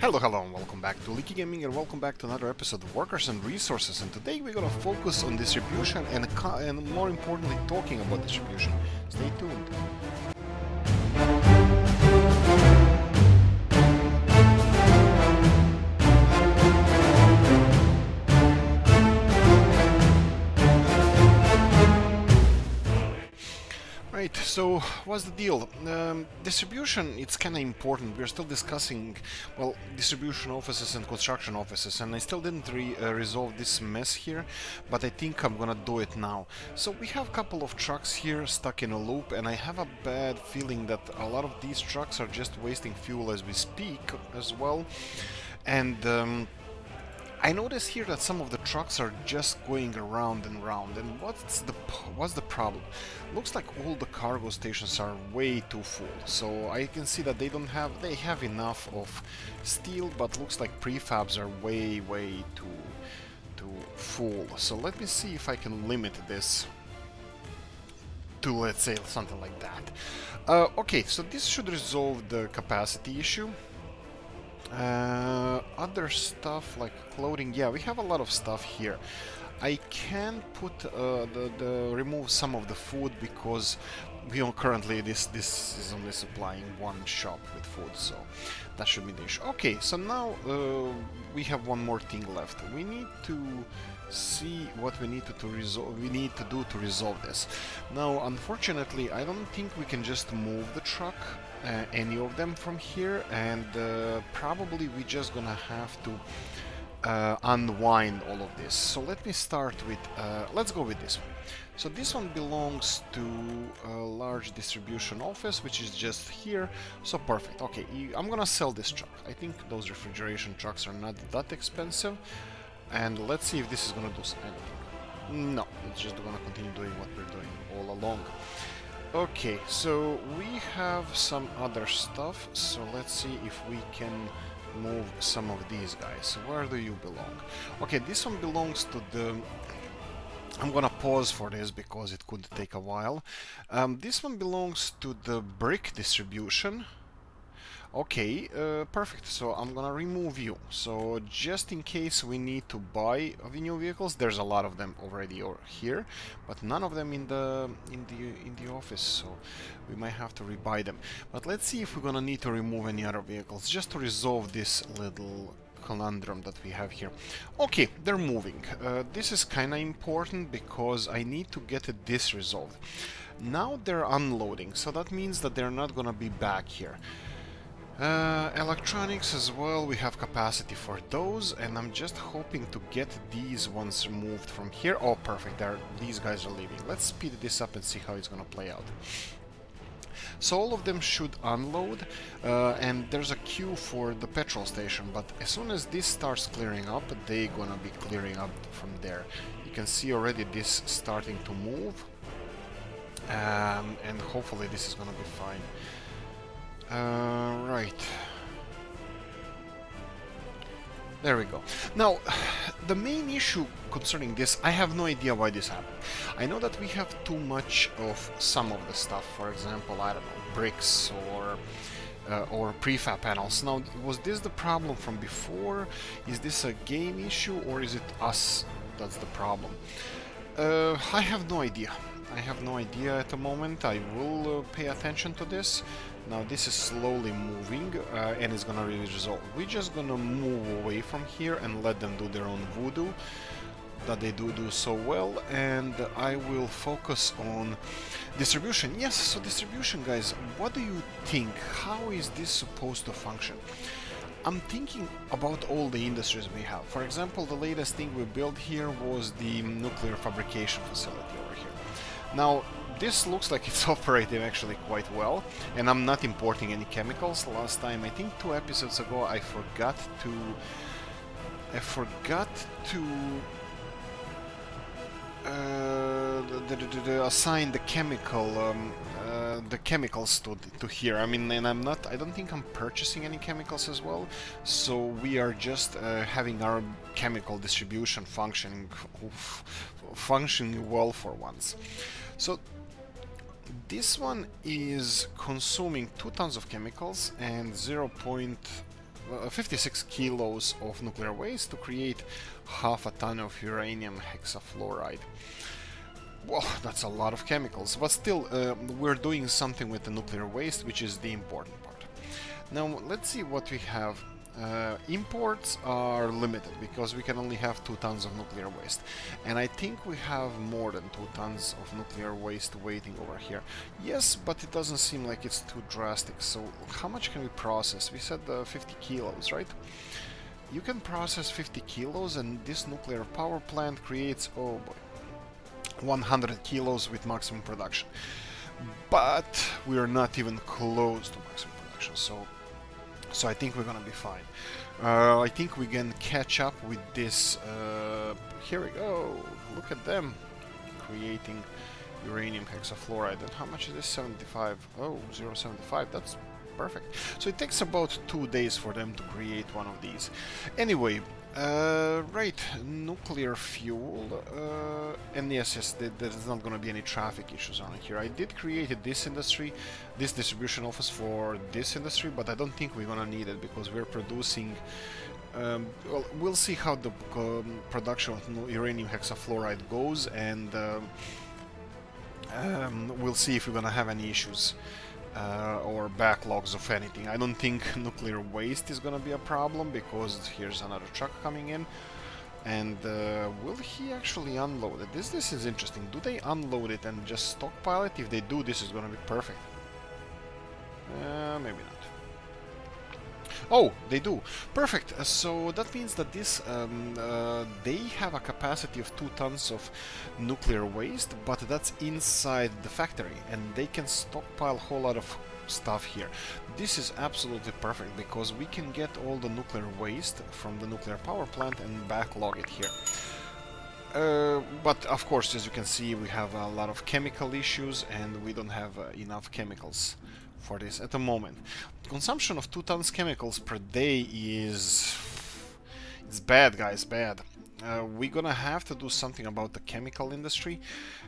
Hello, and welcome back to Oolykee Gaming, and welcome back to another episode of Workers and Resources. And today we're gonna focus on distribution and more importantly, talking about distribution. Stay tuned. Right, so what's the deal? Distribution, it's kind of important. We're still discussing, well, distribution offices and construction offices, and I still didn't resolve this mess here, but I think I'm gonna do it now. So we have a couple of trucks here stuck in a loop, and I have a bad feeling that a lot of these trucks are just wasting fuel as we speak as well. And I notice here that some of the trucks are just going around and round, and what's the problem? Looks like all the cargo stations are way too full. So I can see that they have enough of steel, but looks like prefabs are way too full. So let me see if I can limit this to, let's say, something like that. Okay, so this should resolve the capacity issue. Other stuff like clothing, yeah, we have a lot of stuff here. I can put remove some of the food because we are currently this is only supplying one shop with food, so that should be the issue. Okay, so now we have one more thing left. We need to see what we need to resolve. We need to do to resolve this. Now, unfortunately, I don't think we can just move the truck. Any of them from here, and probably we're just gonna have to unwind all of this. So let me start with, let's go with this one. So this one belongs to a large distribution office, which is just here. So perfect. Okay, I'm gonna sell this truck. I think those refrigeration trucks are not that expensive. And let's see if this is gonna do anything. No, it's just gonna continue doing what we're doing all along. Okay, so we have some other stuff, so let's see if we can move some of these guys. Where do you belong? Okay, this one belongs to the... I'm gonna pause for this because it could take a while. This one belongs to the brick distribution. Okay, perfect. So I'm gonna remove you. So just in case we need to buy new vehicles, there's a lot of them already here, but none of them in the office. So we might have to rebuy them. But let's see if we're gonna need to remove any other vehicles just to resolve this little conundrum that we have here. Okay, they're moving. This is kind of important because I need to get this resolved. Now they're unloading, so that means that they're not gonna be back here. Electronics as well, we have capacity for those, and I'm just hoping to get these ones removed from here. Oh, perfect, these guys are leaving. Let's speed this up and see how it's gonna play out. So all of them should unload, and there's a queue for the petrol station, but as soon as this starts clearing up, they're gonna be clearing up from there. You can see already this starting to move, and hopefully this is gonna be fine. Right. There we go. Now, the main issue concerning this, I have no idea why this happened. I know that we have too much of some of the stuff. For example, I don't know, bricks or prefab panels. Now, was this the problem from before? Is this a game issue, or is it us that's the problem? I have no idea. I have no idea at the moment. I will pay attention to this. Now this is slowly moving and it's gonna really resolve. We're just gonna move away from here and let them do their own voodoo that they do so well, and I will focus on distribution. Yes, so distribution, guys, what do you think? How is this supposed to function? I'm thinking about all the industries we have. For example, the latest thing we built here was the nuclear fabrication facility over here. Now, this looks like it's operating actually quite well, and I'm not importing any chemicals. Last time, I think 2 episodes ago, I forgot to assign the chemicals to here. I mean, and I don't think I'm purchasing any chemicals as well, so we are just having our chemical distribution functioning well for once. So this one is consuming 2 tons of chemicals and 0.2 56 kilos of nuclear waste to create half a ton of uranium hexafluoride. Well, that's a lot of chemicals, but still, we're doing something with the nuclear waste, which is the important part. Now, let's see what we have. Imports are limited because we can only have 2 tons of nuclear waste, and I think we have more than 2 tons of nuclear waste waiting over here. Yes, but it doesn't seem like it's too drastic. So how much can we process? We said 50 kilos, right? You can process 50 kilos, and this nuclear power plant creates, oh boy, 100 kilos with maximum production. But we are not even close to maximum production, so I think we're gonna be fine. I think we can catch up with this. Here we go. Look at them creating uranium hexafluoride. And how much is this? 75. Oh, 0.75. That's perfect. So it takes about 2 days for them to create one of these. Anyway, right, nuclear fuel, and yes, there's not going to be any traffic issues on here. I did create this industry, this distribution office for this industry, but I don't think we're going to need it because we're producing, well, we'll see how the production of uranium hexafluoride goes, and we'll see if we're going to have any issues. Or backlogs of anything. I don't think nuclear waste is gonna be a problem because here's another truck coming in. And will he actually unload it? This is interesting. Do they unload it and just stockpile it? If they do, this is gonna be perfect. Maybe not. Oh, they do. Perfect. So that means that this they have a capacity of 2 tons of nuclear waste, but that's inside the factory, and they can stockpile a whole lot of stuff here. This is absolutely perfect because we can get all the nuclear waste from the nuclear power plant and backlog it here. But of course, as you can see, we have a lot of chemical issues, and we don't have enough chemicals for this at the moment. Consumption of 2 tons chemicals per day is... it's bad, guys, bad. We're gonna have to do something about the chemical industry,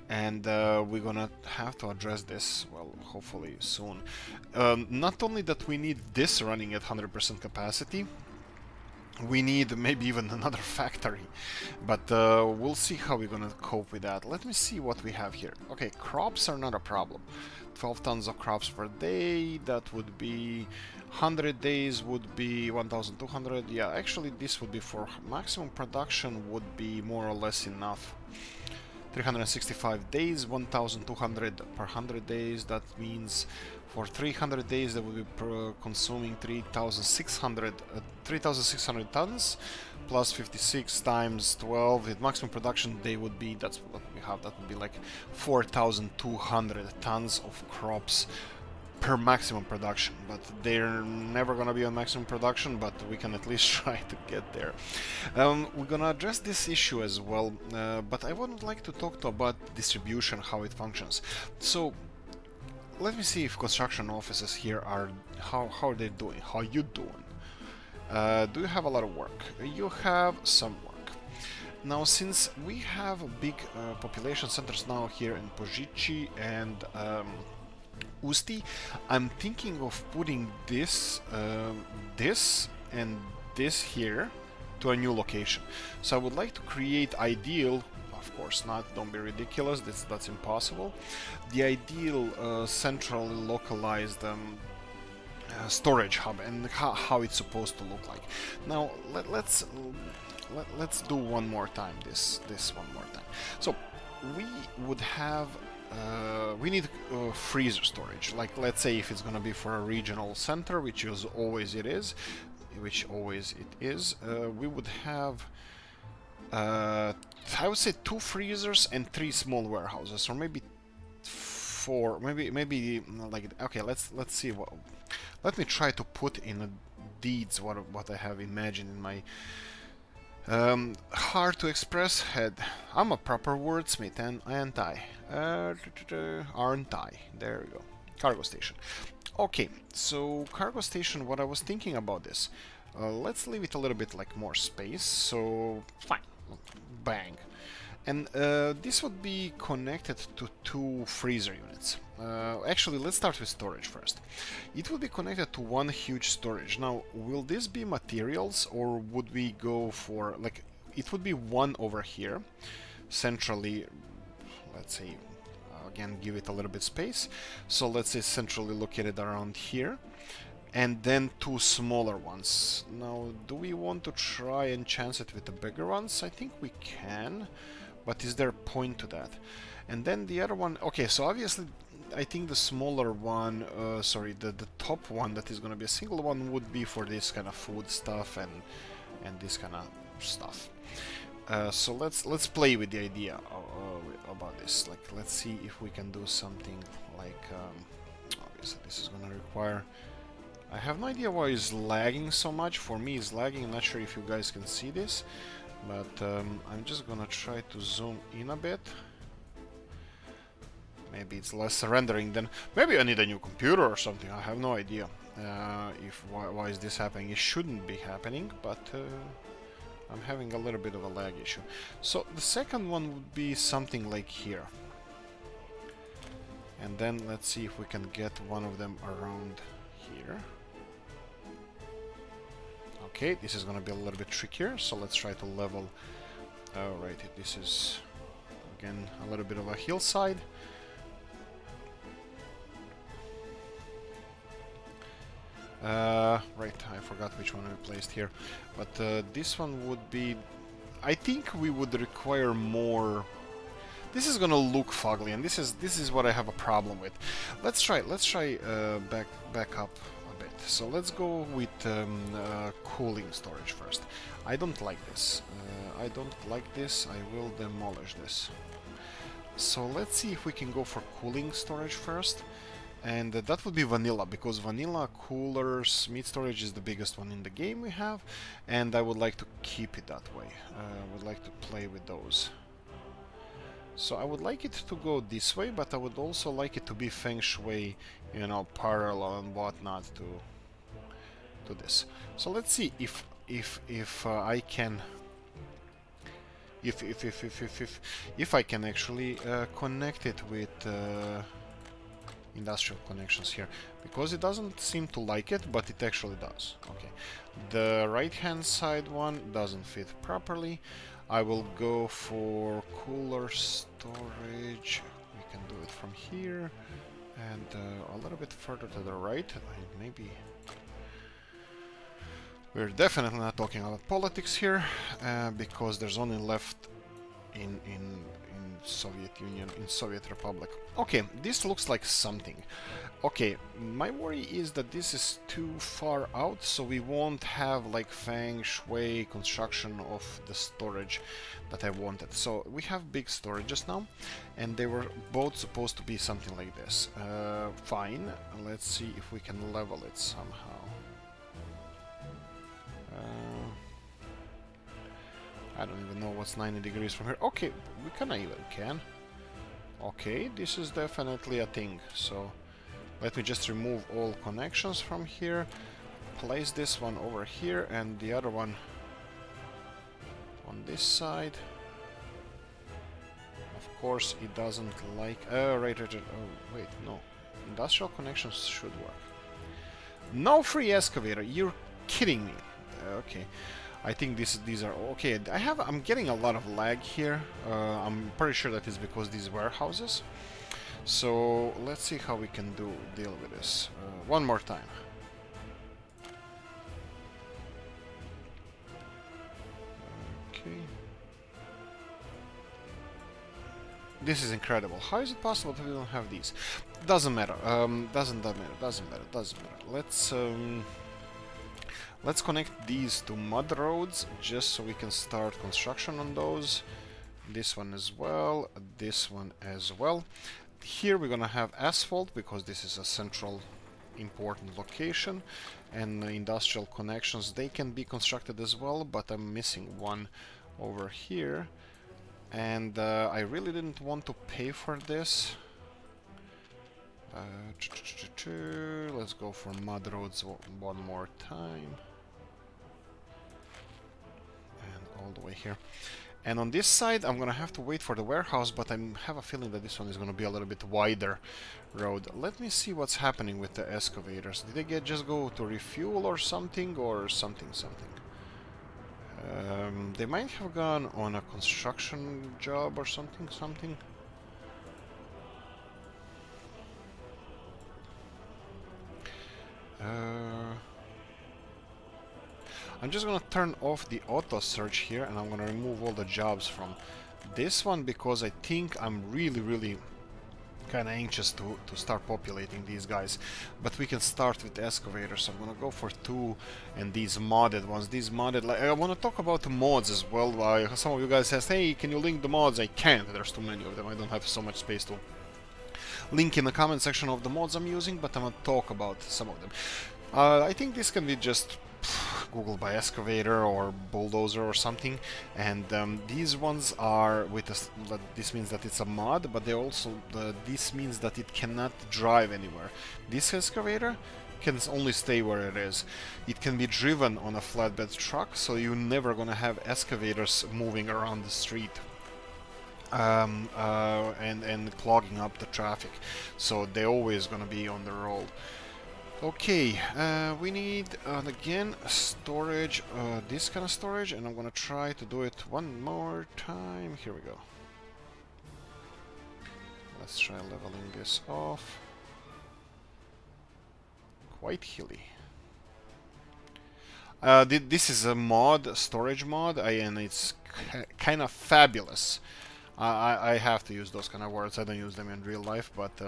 and we're gonna have to address this, well, hopefully soon. Not only that we need this running at 100% capacity, we need maybe even another factory, but we'll see how we're gonna cope with that. Let me see what we have here. Okay, crops are not a problem. 12 tons of crops per day, that would be 100 days would be 1,200. Yeah, actually this would be for maximum production would be more or less enough. 365 days, 1,200 per 100 days. That means for 300 days they will be consuming 3,600 tons plus 56 times 12. At maximum production they would be, that's what we have, that would be like 4,200 tons of crops per maximum production, but they're never gonna be on maximum production, but we can at least try to get there. We're gonna address this issue as well, but I would like to talk about distribution, how it functions. So let me see if construction offices here are, how are they doing, how you doing? Do you have a lot of work? You have some work. Now, since we have big population centers now here in Pojici and Usti, I'm thinking of putting this, this and this here to a new location. So I would like to create ideal, of course not, don't be ridiculous, that's impossible, the ideal centrally localized storage hub and how it's supposed to look like. Now let's do one more time this one more time. So we would have we need freezer storage, like let's say if it's gonna be for a regional center, which is always it is, we would have I would say 2 freezers and 3 small warehouses, or maybe 4, maybe like, okay, let's see what, let me try to put in the deeds what I have imagined in my hard to express head. I'm a proper wordsmith, and aren't I? Aren't I? There we go. Cargo station. Okay, so cargo station, what I was thinking about this. Let's leave it a little bit like more space, so fine. Bang. And this would be connected to two freezer units. Actually, let's start with storage first. It will be connected to one huge storage. Now, will this be materials, or would we go for, like, it would be one over here, centrally, let's say, again, give it a little bit space. So let's say centrally located around here. And then two smaller ones. Now, do we want to try and chance it with the bigger ones? I think we can, but is there a point to that? And then the other one, okay, so obviously I think the smaller one, the top one that is going to be a single one would be for this kind of food stuff and this kind of stuff. So let's play with the idea about this. Like, let's see if we can do something like, obviously this is going to require, I have no idea why it's lagging so much. For me it's lagging, I'm not sure if you guys can see this, but I'm just gonna try to zoom in a bit. Maybe it's less rendering than, maybe I need a new computer or something, I have no idea why is this happening. It shouldn't be happening, but I'm having a little bit of a lag issue. So the second one would be something like here. And then let's see if we can get one of them around here. Okay, this is gonna be a little bit trickier, so let's try to level. Right, this is again a little bit of a hillside. Right, I forgot which one we placed here, but this one would be, I think we would require more. This is gonna look fugly, and this is what I have a problem with. Let's try back up a bit. So let's go with cooling storage first. I don't like this. I don't like this. I will demolish this. So let's see if we can go for cooling storage first. And that would be vanilla, because vanilla coolers, meat storage is the biggest one in the game we have, and I would like to keep it that way. I would like to play with those. So I would like it to go this way, but I would also like it to be feng shui, you know, parallel and whatnot to this. So let's see if I can, if I can actually connect it with industrial connections here, because it doesn't seem to like it, but it actually does. Okay, the right hand side one doesn't fit properly. I will go for cooler storage. We can do it from here and a little bit further to the right. Maybe we're definitely not talking about politics here, because there's only left in Soviet Union, in Soviet Republic. Okay, this looks like something. Okay, my worry is that this is too far out, so we won't have like feng shui construction of the storage that I wanted. So we have big storages now, and they were both supposed to be something like this. Fine, let's see if we can level it somehow. I don't even know what's 90 degrees from here. Okay, we kinda even can. Okay, this is definitely a thing. So let me just remove all connections from here, place this one over here and the other one on this side. Of course it doesn't like, right. Oh wait, no, industrial connections should work. No free excavator, you're kidding me. Okay, I think these are okay. I'm getting a lot of lag here. I'm pretty sure that is because these warehouses. So let's see how we can deal with this one more time. Okay. This is incredible. How is it possible that we don't have these? Doesn't matter. Doesn't matter. Let's connect these to mud roads just so we can start construction on those. This one as well, this one as well. Here we're gonna have asphalt because this is a central important location, and industrial connections, they can be constructed as well, but I'm missing one over here, and I really didn't want to pay for this. Let's go for mud roads one more time. And all the way here. And on this side, I'm gonna have to wait for the warehouse, but I have a feeling that this one is gonna be a little bit wider road. Let me see what's happening with the excavators. Did they just go to refuel or something, something? They might have gone on a construction job or something. I'm just gonna turn off the auto search here, and I'm gonna remove all the jobs from this one, because I think I'm really kind of anxious to start populating these guys. But we can start with the excavators. I'm gonna go for 2, and these modded ones. These modded, like, I want to talk about the mods as well. Some of you guys says, hey, can you link the mods? I can't. There's too many of them. I don't have so much space to link in the comment section of the mods I'm using, but I'm gonna talk about some of them. I think this can be just Google by excavator or bulldozer or something, and these ones are with this means that it's a mod, but they also this means that it cannot drive anywhere. This excavator can only stay where it is. It can be driven on a flatbed truck, so you're never gonna have excavators moving around the street and clogging up the traffic, so they're always gonna be on the road. Okay, we need again storage, this kind of storage, and I'm gonna try to do it one more time. Here we go. Let's try leveling this off. Quite hilly. This is a mod, storage mod, and it's kind of fabulous. I have to use those kind of words. I don't use them in real life, but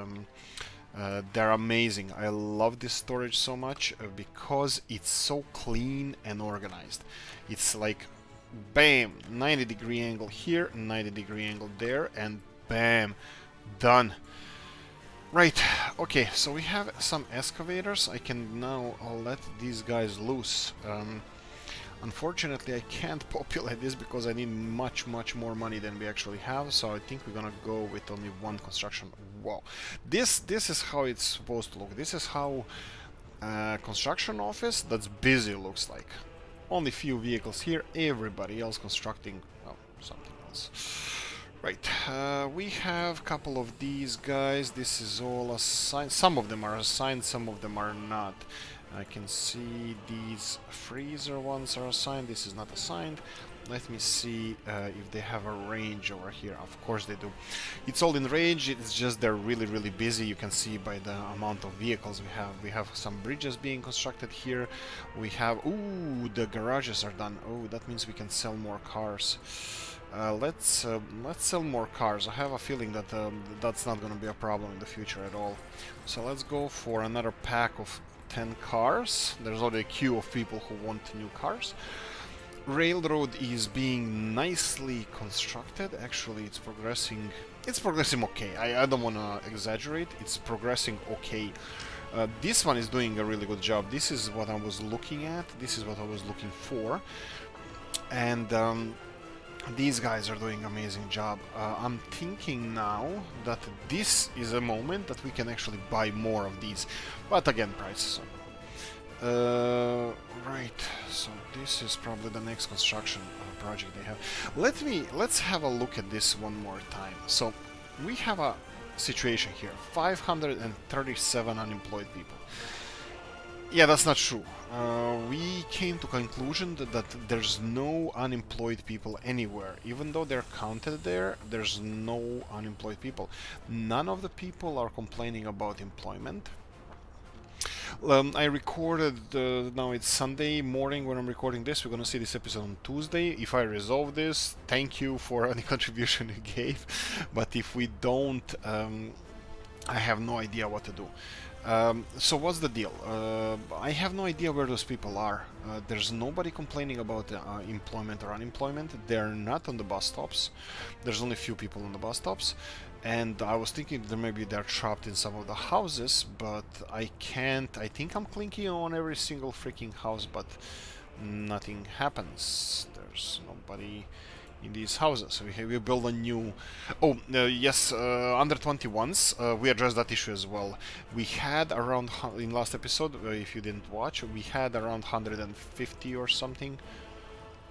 they're amazing. I love this storage so much because it's so clean and organized. It's like, bam, 90-degree angle here, 90-degree angle there, and bam, done. Right, okay, so we have some excavators. I can now let these guys loose. Unfortunately, I can't populate this because I need much more money than we actually have, so I think we're gonna go with only 1 construction. Wow, this is how it's supposed to look. This is how construction office that's busy looks like. Only few vehicles here, everybody else constructing, well, something else. Right, we have a couple of these guys. This is all assigned. Some of them are assigned, some of them are not. I can see these freezer ones are assigned. This is not assigned. Let me see if they have a range over here. Of course they do. It's all in range. It's just they're really busy. You can see by the amount of vehicles we have. We have some bridges being constructed here. We have, ooh, the garages are done. Oh, that means we can sell more cars. Let's sell more cars. I have a feeling that that's not going to be a problem in the future at all. So let's go for another pack of 10 cars. There's already a queue of people who want new cars. Railroad is being nicely constructed. Actually, it's progressing okay. I don't want to exaggerate. It's progressing okay. This one is doing a really good job. This is what I was looking at. This is what I was looking for. And these guys are doing an amazing job. I'm thinking now that this is a moment that we can actually buy more of these. But again, prices are right, so this is probably the next construction project they have. Let's have a look at this one more time. So we have a situation here, 537 unemployed people. Yeah, that's not true. We came to conclusion that there's no unemployed people anywhere. Even though they're counted there, there's no unemployed people. None of the people are complaining about employment. I recorded, now it's Sunday morning when I'm recording this. We're gonna see this episode on Tuesday. If I resolve this, thank you for any contribution you gave. But if we don't, I have no idea what to do. So what's the deal? I have no idea where those people are. There's nobody complaining about employment or unemployment. They're not on the bus stops. There's only a few people on the bus stops. And I was thinking that maybe they're trapped in some of the houses, but I can't. I think I'm clicking on every single freaking house, but nothing happens. There's nobody in these houses. We build a new... Oh, yes, under 21s, we addressed that issue as well. We had around, in last episode, if you didn't watch, we had around 150 or something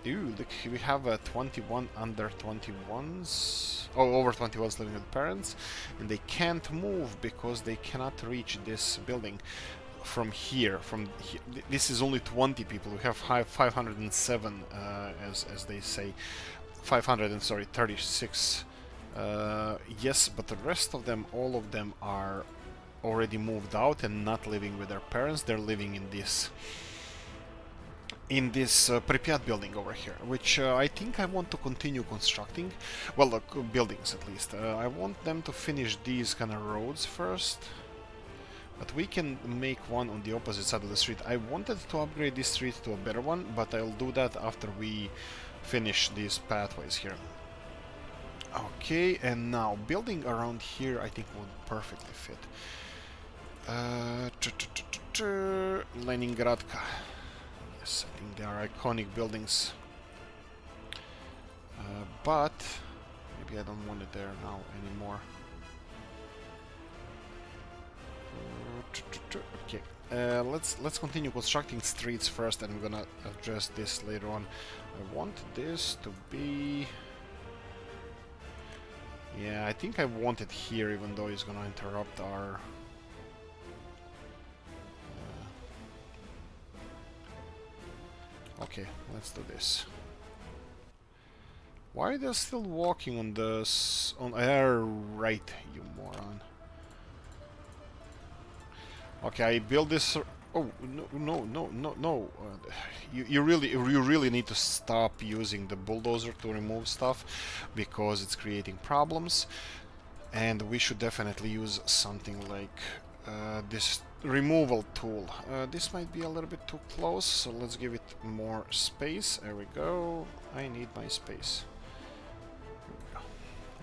Ew, look, we have 21 under 21s. Oh, over 21s living with parents, and they can't move because they cannot reach this building from here. This is only 20 people. We have 507, as they say, 500 and sorry, 36. Yes, but the rest of them, all of them are already moved out and not living with their parents. They're living in this Pripyat building over here, which I think I want to continue constructing. Well, buildings at least. I want them to finish these kind of roads first, but we can make one on the opposite side of the street. I wanted to upgrade this street to a better one, but I'll do that after we finish these pathways here. Okay, and now building around here I think would perfectly fit. Leningradka. Yes, I think they are iconic buildings. But maybe I don't want it there now anymore. Okay, let's continue constructing streets first, and we're gonna address this later on. I want this to be... Yeah, I think I want it here, even though it's gonna interrupt our... Okay, let's do this. Why are they still walking on this... on air? Right, you moron. Okay, I build this... Oh, no. You really need to stop using the bulldozer to remove stuff, because it's creating problems. And we should definitely use something like this removal tool. This might be a little bit too close, so let's give it more space. There we go. I need my space.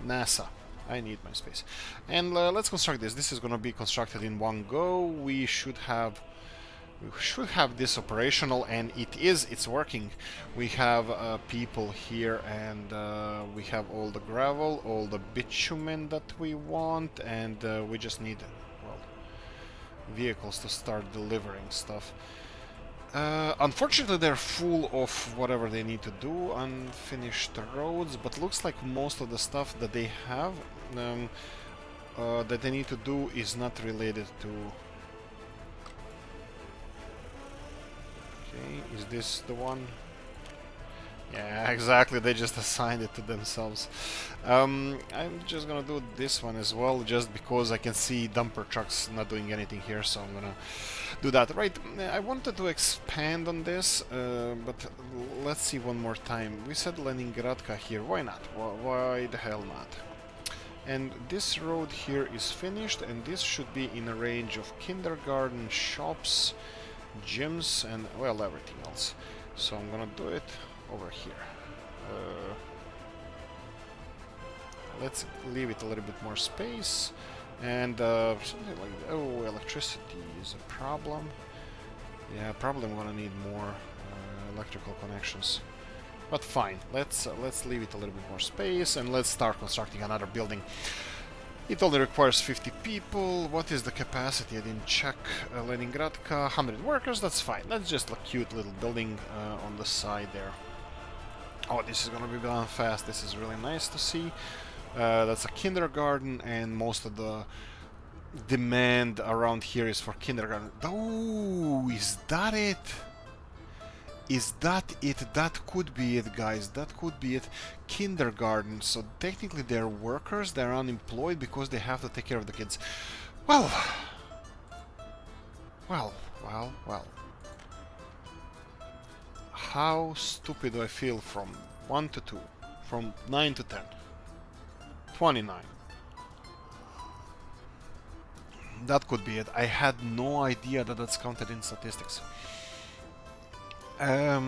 NASA. I need my space. And let's construct this. This is going to be constructed in one go. We should have this operational, and it's working. We have people here, and we have all the gravel, all the bitumen that we want, and we just need, well, vehicles to start delivering stuff. Unfortunately, they're full of whatever they need to do, unfinished roads, but looks like most of the stuff that they have that they need to do is not related to... Okay, is this the one? Yeah, exactly, they just assigned it to themselves. I'm just gonna do this one as well, just because I can see dumper trucks not doing anything here, so I'm gonna do that. Right, I wanted to expand on this, but let's see one more time. We said Leningradka here, why not? Why the hell not? And this road here is finished, and this should be in a range of kindergarten, shops, gyms, and, well, everything else. So I'm gonna do it over here. Let's leave it a little bit more space, and something like that. Oh, electricity is a problem. Yeah, probably I'm gonna need more electrical connections. But fine, let's leave it a little bit more space, and let's start constructing another building. It only requires 50 people. What is the capacity? I didn't check. Leningradka, 100 workers, that's fine. That's just a cute little building on the side there. Oh, this is gonna be done fast. This is really nice to see. That's a kindergarten, and most of the demand around here is for kindergarten. Oh, is that it? Is that it? That could be it, guys. That could be it. Kindergarten. So technically they're workers. They're unemployed because they have to take care of the kids. Well. How stupid do I feel from 1 to 2? From 9 to 10? 29. That could be it. I had no idea that that's counted in statistics. Yeah.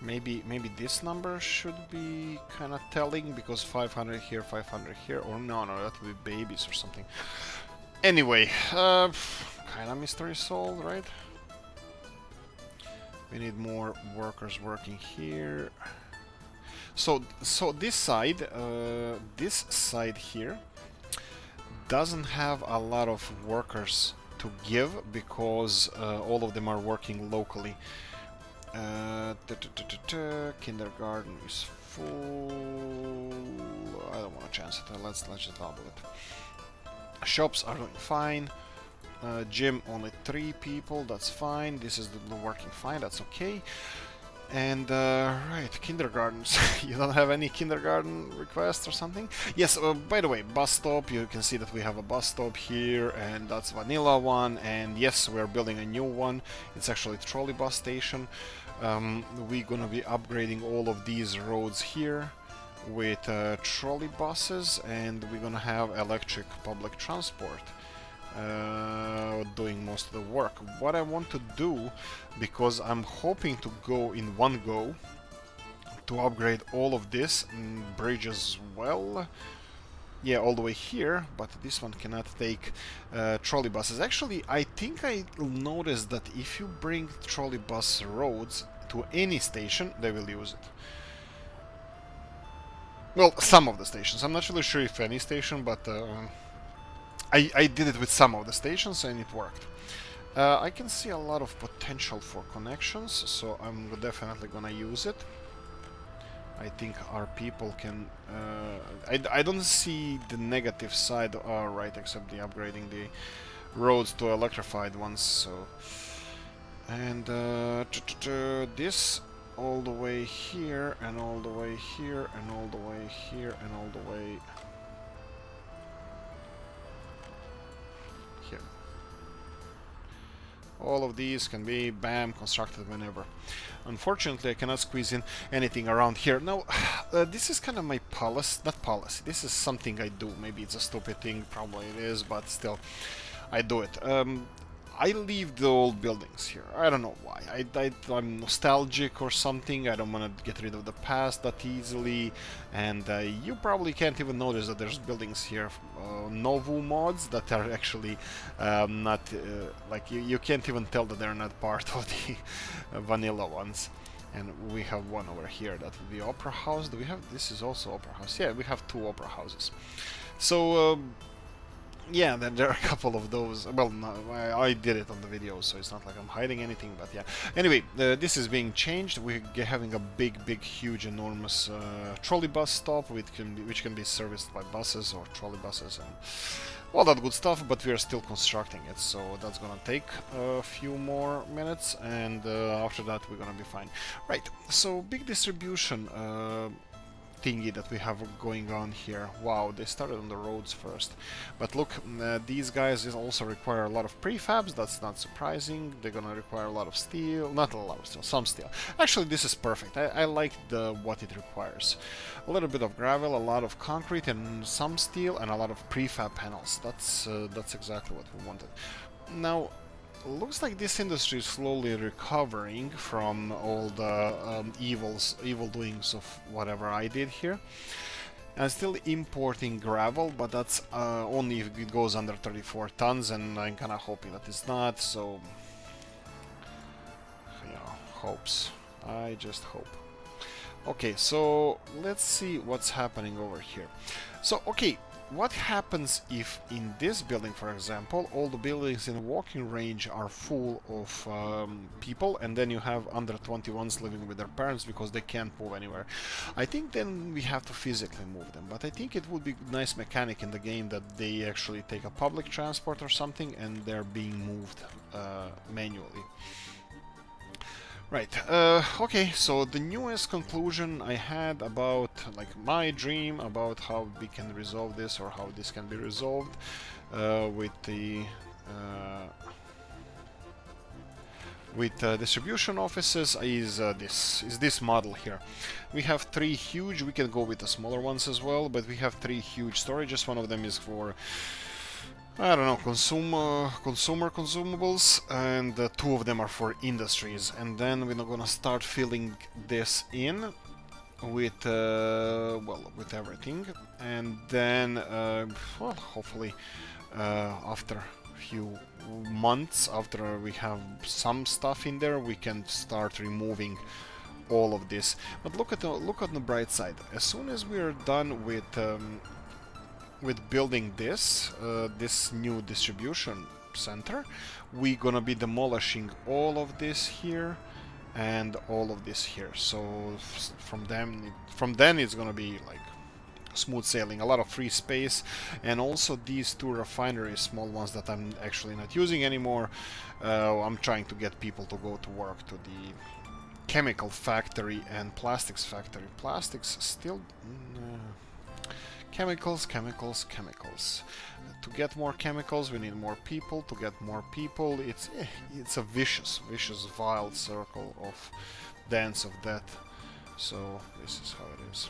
Maybe this number should be kind of telling, because 500 here, 500 here, or no, that would be babies or something. Anyway, kind of mystery solved, right? We need more workers working here. So this side here doesn't have a lot of workers to give because all of them are working locally. Kindergarten is full. I don't want to chance it. Let's just double it. Shops are doing fine. Gym only 3 people. That's fine. This is working fine. That's okay. And right, kindergartens. You don't have any kindergarten requests or something? Yes. By the way, bus stop. You can see that we have a bus stop here, and that's vanilla one. And yes, we're building a new one. It's actually a trolley bus station. We're gonna be upgrading all of these roads here with trolley buses, and we're gonna have electric public transport doing most of the work. What I want to do, because I'm hoping to go in one go to upgrade all of this bridge as well. Yeah, all the way here, but this one cannot take trolley buses. Actually, I think I noticed that if you bring trolley bus roads to any station, they will use it. Well, some of the stations. I'm not really sure if any station, but I did it with some of the stations and it worked. I can see a lot of potential for connections, so I'm definitely gonna use it. I think our people can... I don't see the negative side, right, except the upgrading the roads to electrified ones, so... And this all the way here, and all the way here, and all the way here, and all the way... here. All of these can be, bam, constructed whenever. Unfortunately, I cannot squeeze in anything around here. Now, this is kind of my policy, not policy, this is something I do. Maybe it's a stupid thing, probably it is, but still, I do it. I leave the old buildings here. I don't know why. I'm nostalgic or something. I don't want to get rid of the past that easily. And you probably can't even notice that there's buildings here, Novu mods, that are actually not... like, you can't even tell that they're not part of the vanilla ones. And we have one over here, that would be Opera House. Do we have... this is also Opera House. Yeah, we have 2 Opera Houses. So... yeah, there are a couple of those. Well, no, I did it on the video, so it's not like I'm hiding anything, but yeah. Anyway, this is being changed. We're having a big, huge, enormous trolley bus stop, which can be serviced by buses or trolley buses and all that good stuff, but we are still constructing it, so that's gonna take a few more minutes, and after that we're gonna be fine. Right, so big distribution thingy that we have going on here. Wow, they started on the roads first. But look, these guys also require a lot of prefabs. That's not surprising. They're gonna require a lot of steel. Not a lot of steel, some steel. Actually, this is perfect. I like what it requires. A little bit of gravel, a lot of concrete, and some steel, and a lot of prefab panels. That's exactly what we wanted. Now, looks like this industry is slowly recovering from all the evil doings of whatever I did here. I'm still importing gravel, but that's only if it goes under 34 tons, and I'm kinda hoping that it's not, so... you know, hopes. I just hope. Okay, so let's see what's happening over here. So, okay, what happens if in this building, for example, all the buildings in walking range are full of people, and then you have under 21s living with their parents because they can't move anywhere? I think then we have to physically move them, but I think it would be a nice mechanic in the game that they actually take a public transport or something and they're being moved manually. Right, okay, so the newest conclusion I had about, like, my dream about how we can resolve this, or how this can be resolved with the distribution offices is this model here. We have 3 huge, we can go with the smaller ones as well, but we have 3 huge storages. One of them is for, I don't know, consumer consumables, and 2 of them are for industries. And then we're gonna start filling this in with well, with everything, and then well, hopefully after a few months, after we have some stuff in there, we can start removing all of this. But look on the bright side. As soon as we are done with building this new distribution center. We're gonna be demolishing all of this here and all of this here. So from then it's gonna be like smooth sailing, a lot of free space. And also these two refineries, small ones that I'm actually not using anymore, I'm trying to get people to go to work to the chemical factory and plastics factory. Plastics still chemicals. To get more chemicals we need more people. To get more people, it's a vicious vile circle of dance of death. So this is how it is.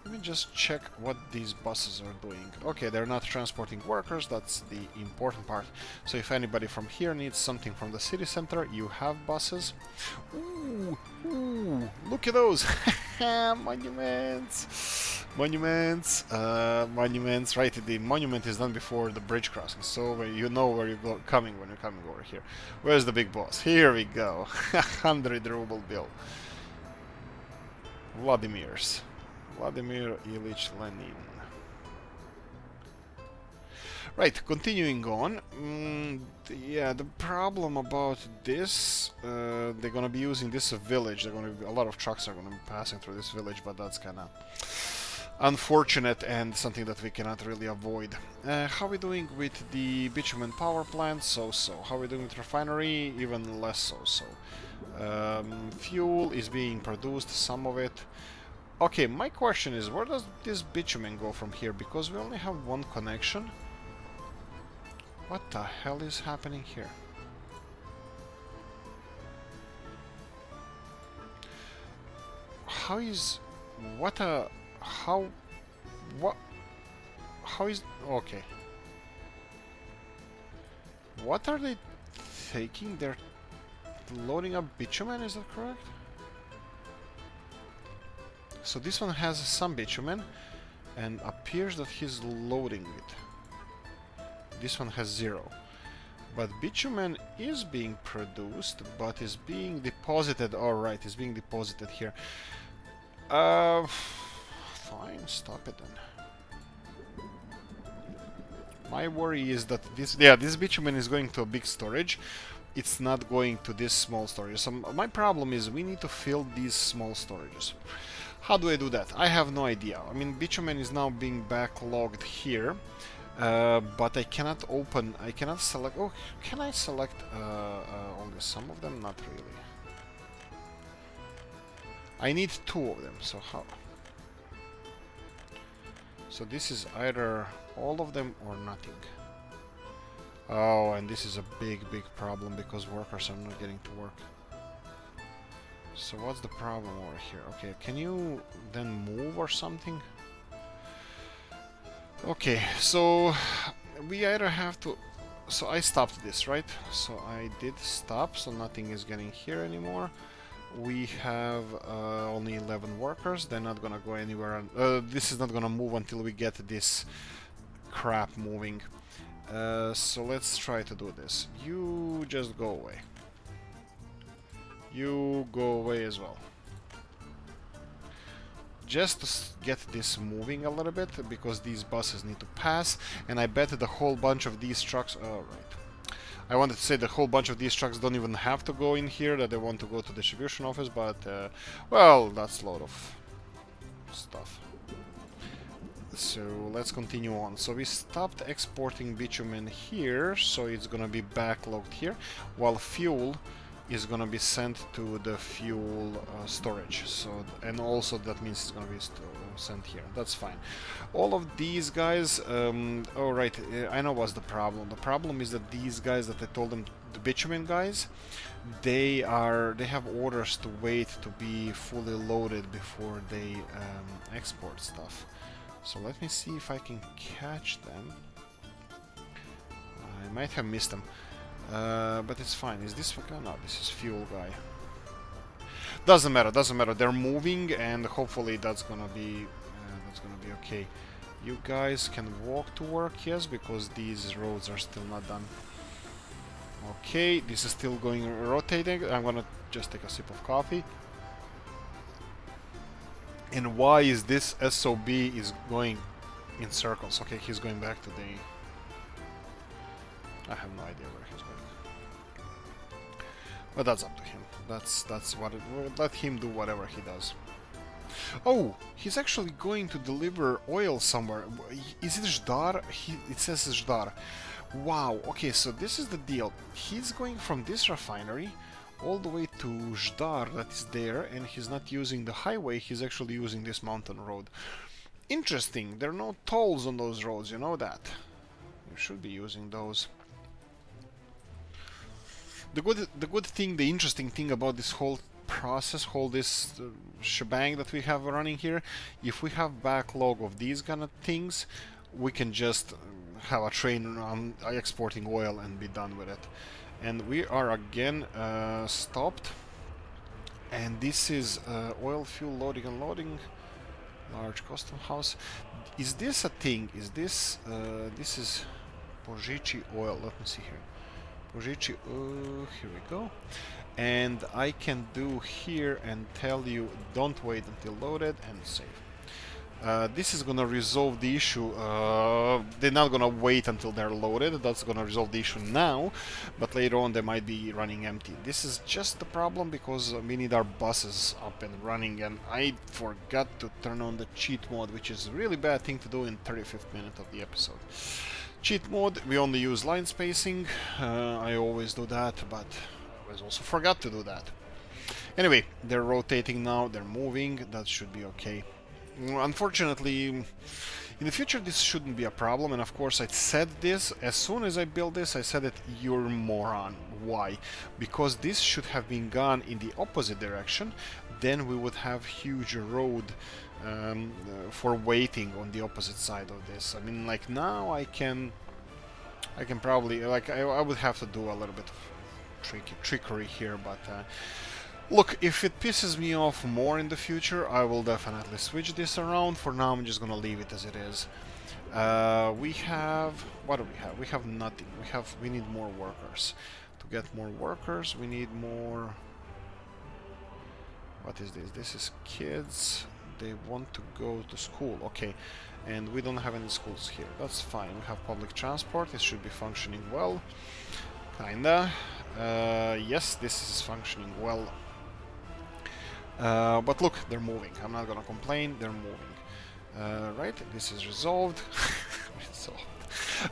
Let me just check what these buses are doing. Okay, they're not transporting workers, that's the important part. So if anybody from here needs something from the city center, you have buses. Ooh, look at those! Monuments! Monuments, right, the monument is done before the bridge crossing, so you know where you're coming when you're coming over here. Where's the big boss? Here we go! 100 ruble bill. Vladimir Ilyich Lenin. Right, continuing on. Yeah, the problem about this, they're gonna be using this village. A lot of trucks are gonna be passing through this village, but that's kind of unfortunate and something that we cannot really avoid. How are we doing with the bitumen power plant? So-so. How are we doing with refinery? Even less so-so. Fuel is being produced, some of it. Okay, my question is, where does this bitumen go from here? Because we only have one connection. What the hell is happening here? How is... What a... How... What... How is... Okay. What are they taking? They're loading up bitumen, is that correct? So this one has some bitumen, and appears that he's loading it. This one has 0. But bitumen is being produced, but is being deposited. Alright, it's being deposited here. Fine, stop it then. My worry is that this bitumen is going to a big storage. It's not going to this small storage. So my problem is we need to fill these small storages. How do I do that? I have no idea. I mean, bitumen is now being backlogged here, but I cannot select. Oh, can I select only some of them? Not really. I need 2 of them. So how? So this is either all of them or nothing. Oh, and this is a big problem because workers are not getting to work. So what's the problem over here? Okay, can you then move or something? Okay, so we either have to... So I stopped this, right? So I did stop, so nothing is getting here anymore. We have only 11 workers. They're not gonna go anywhere. This is not gonna move until we get this crap moving. So let's try to do this. You just go away. You go away as well. Just to get this moving a little bit, because these buses need to pass, and I bet that a whole bunch of these trucks... Alright. I wanted to say the whole bunch of these trucks don't even have to go in here, that they want to go to the distribution office, but, well, that's a lot of stuff. So let's continue on. So we stopped exporting bitumen here, so it's gonna be backlogged here, while fuel is gonna be sent to the fuel storage. So, and also that means it's gonna be sent here. That's fine. All of these guys, oh right, I know what's the problem. The problem is that these guys that I told them, the bitumen guys, they have orders to wait to be fully loaded before they export stuff. So let me see if I can catch them. I might have missed them. But it's fine. Is this guy? No, this is fuel guy. Doesn't matter. They're moving, and hopefully that's gonna be okay. You guys can walk to work, yes, because these roads are still not done. Okay, this is still going rotating. I'm gonna just take a sip of coffee. And why is this SOB is going in circles? Okay, he's going back to the... I have no idea where he's going. But that's up to him. That's what it, let him do whatever he does. Oh, he's actually going to deliver oil somewhere. Is it Zdar? It says Zdar. Wow, okay, so this is the deal. He's going from this refinery all the way to Zdar that is there, and he's not using the highway, he's actually using this mountain road. Interesting, there are no tolls on those roads, you know that. You should be using those. The good thing, the interesting thing about this whole process, this shebang that we have running here, if we have backlog of these kind of things, we can just have a train on exporting oil and be done with it. And we are again stopped, and this is oil, fuel, loading, unloading, large custom house. Is this a thing? Is this this is Pojici oil? Let me see here. Pojici, here we go. And I can do here and tell you don't wait until loaded and save. This is gonna resolve the issue. They're not gonna wait until they're loaded. That's gonna resolve the issue now, but later on they might be running empty. This is just the problem because we need our buses up and running, and I forgot to turn on the cheat mode, which is a really bad thing to do in 35th minute of the episode. Cheat mode, we only use line spacing. I always do that, but I always also forgot to do that. Anyway, they're rotating now, they're moving, that should be okay. Unfortunately, in the future this shouldn't be a problem, and of course I said this, as soon as I built this, I said that you're a moron. Why? Because this should have been gone in the opposite direction, then we would have huge road for waiting on the opposite side of this. I mean, like now I can probably, like I would have to do a little bit of trickery here, but look, if it pisses me off more in the future, I will definitely switch this around. For now, I'm just gonna leave it as it is. We have, what do we have? We have nothing. We need more workers. To get more workers, we need more. What is this? This is kids. They want to go to school. Okay, and we don't have any schools here. That's fine. We have public transport. It should be functioning well. Kinda. Yes, this is functioning well. But look, they're moving. I'm not gonna complain. They're moving. Right, this is resolved.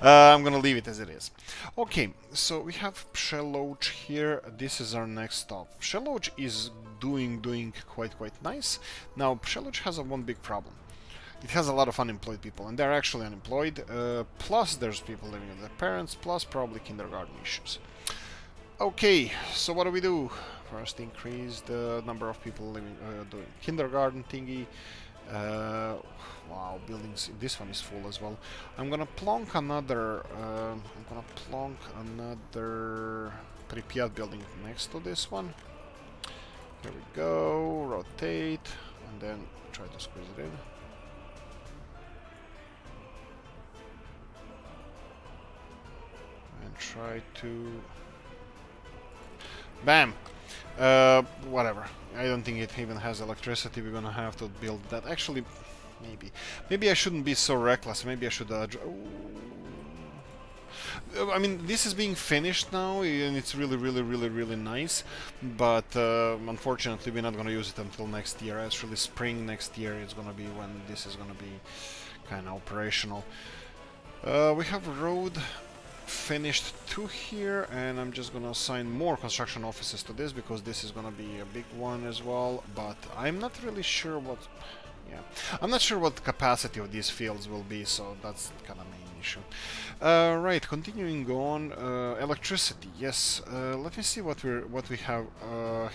I'm gonna leave it as it is. Okay, so we have Przeloach here. This is our next stop. Przeloach is doing quite nice. Now, Przeloach has one big problem. It has a lot of unemployed people, and they're actually unemployed. Plus, there's people living with their parents. Plus, probably kindergarten issues. Okay, so what do we do? First, increase the number of people living doing kindergarten thingy. Wow, buildings. This one is full as well. I'm gonna plonk another. Pripyat building next to this one. Here we go. Rotate, and then try to squeeze it in. And try to. Bam! Whatever. I don't think it even has electricity. We're gonna have to build that. Actually, maybe I shouldn't be so reckless. Maybe I should. I mean, this is being finished now, and it's really nice. But unfortunately, we're not gonna use it until next year. Actually, spring next year is gonna be when this is gonna be kind of operational. We have a road finished to here, and I'm just gonna assign more construction offices to this because this is gonna be a big one as well, but I'm not really sure what I'm not sure what the capacity of these fields will be, so that's kind of main issue. Right, continuing on, electricity. Yes, let me see what we have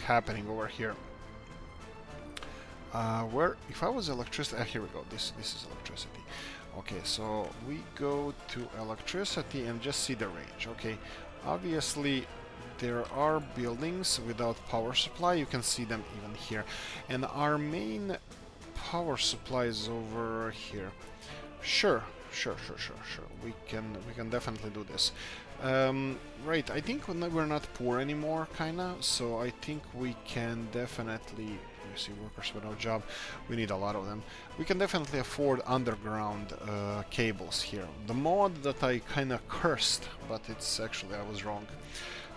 happening over here. Where, if I was electricity, here we go. This is electricity. Okay, so we go to electricity and just see the range. Okay, obviously there are buildings without power supply. You can see them even here, and our main power supply is over here. Sure, Sure. We can definitely do this. Right, I think we're not poor anymore, kinda. So I think we can definitely. You see, workers without job. We need a lot of them. We can definitely afford underground cables here. The mod that I kinda cursed, but it's actually I was wrong.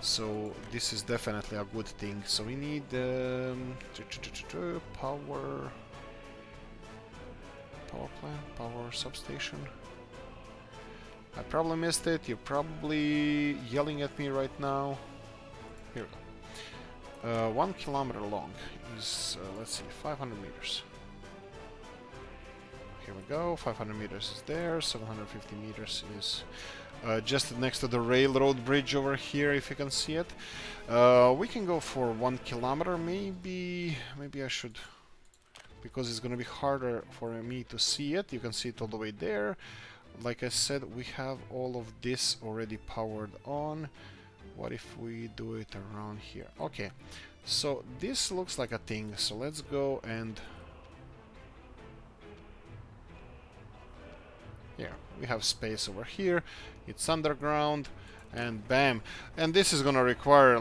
So this is definitely a good thing. So we need power plant, power substation. I probably missed it. You're probably yelling at me right now. Here we go. 1 kilometer long is, let's see, 500 meters. Here we go. 500 meters is there. 750 meters is just next to the railroad bridge over here, if you can see it. We can go for 1 kilometer. Maybe I should, because it's gonna be harder for me to see it. You can see it all the way there. Like I said, we have all of this already powered on. What if we do it around here? Okay, so this looks like a thing. So let's go and yeah, we have space over here. It's underground, and bam. And this is gonna require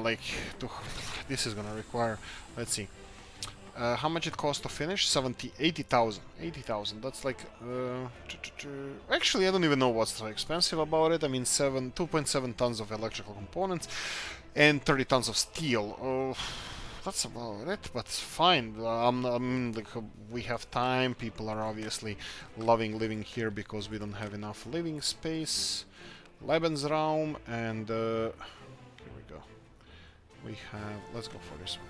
this is gonna require. Let's see. How much it costs to finish? 80,000. 80,000. That's like... Actually, I don't even know what's so expensive about it. I mean, 2.7 tons of electrical components and 30 tons of steel. That's about it, but it's fine. We have time. People are obviously loving living here because we don't have enough living space. Lebensraum, and here we go. We have... Let's go for this one.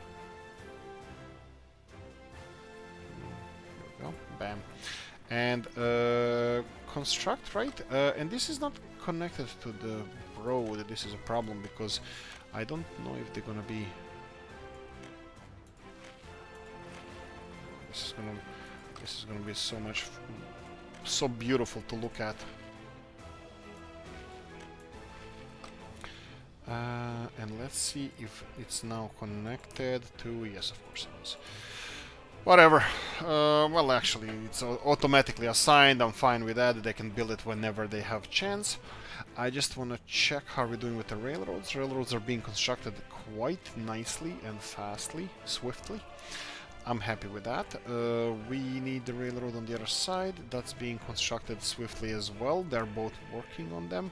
Bam. And construct, right? And this is not connected to the road. This is a problem because I don't know if they're gonna be... This is gonna be so beautiful to look at. And let's see if it's now connected to... Yes, of course it is. Whatever. Well, actually, it's automatically assigned. I'm fine with that. They can build it whenever they have chance. I just want to check how we're doing with the railroads. Railroads are being constructed quite nicely and swiftly. I'm happy with that. We need the railroad on the other side. That's being constructed swiftly as well. They're both working on them.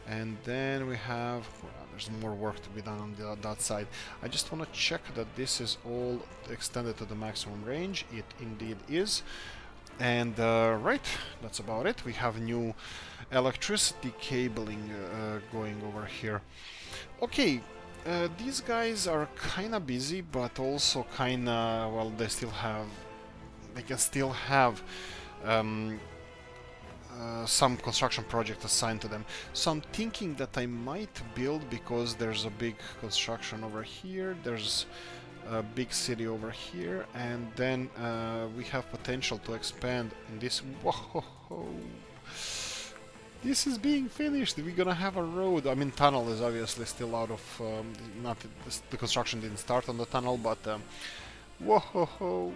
And then we have... Well, there's more work to be done on that side. I just want to check that this is all extended to the maximum range. It indeed is. And right, that's about it. We have new electricity cabling going over here. Okay, these guys are kinda busy, but also kinda... Well, they can still have... some construction project assigned to them. So I'm thinking that I might build, because there's a big construction over here, there's a big city over here, and then we have potential to expand in this. Whoa! This is being finished. We're gonna have a road. I mean, tunnel is obviously still out of... the construction didn't start on the tunnel, but... whoa!